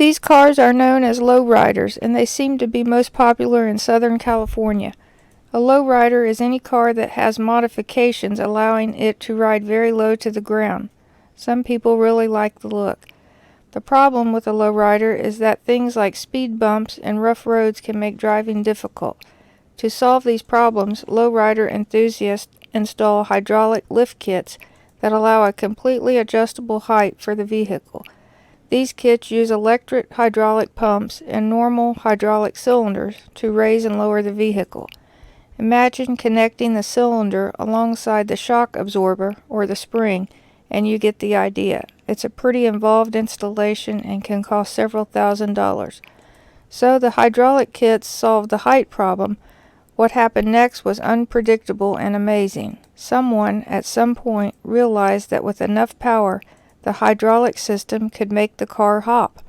These cars are known as lowriders, and they seem to be most popular in Southern California. A lowrider is any car that has modifications allowing it to ride very low to the ground. Some people really like the look. The problem with a lowrider is that things like speed bumps and rough roads can make driving difficult. To solve these problems, lowrider enthusiasts install hydraulic lift kits that allow a completely adjustable height for the vehicle. These kits use electric hydraulic pumps and normal hydraulic cylinders to raise and lower the vehicle. Imagine connecting the cylinder alongside the shock absorber or the spring, and you get the idea. It's a pretty involved installation and can cost several $1,000s. So the hydraulic kits solved the height problem. What happened next was unpredictable and amazing. Someone at some point realized that with enough power, the hydraulic system could make the car hop.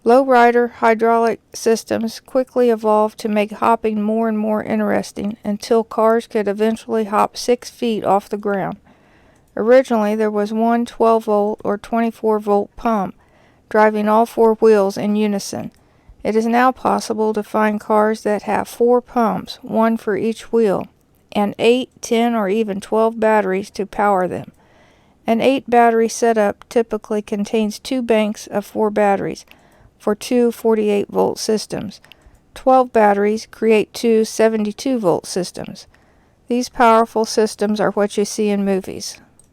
Lowrider hydraulic systems quickly evolved to make hopping more and more interesting until cars could eventually hop 6 feet off the ground. Originally, there was one 12-volt or 24-volt pump driving all 4 wheels in unison. It is now possible to find cars that have 4 pumps, one for each wheel, and 8, 10, or even 12 batteries to power them. An 8-battery setup typically contains 2 banks of 4 batteries for 2 48-volt systems. 12 batteries create 2 72-volt systems. These powerful systems are what you see in movies.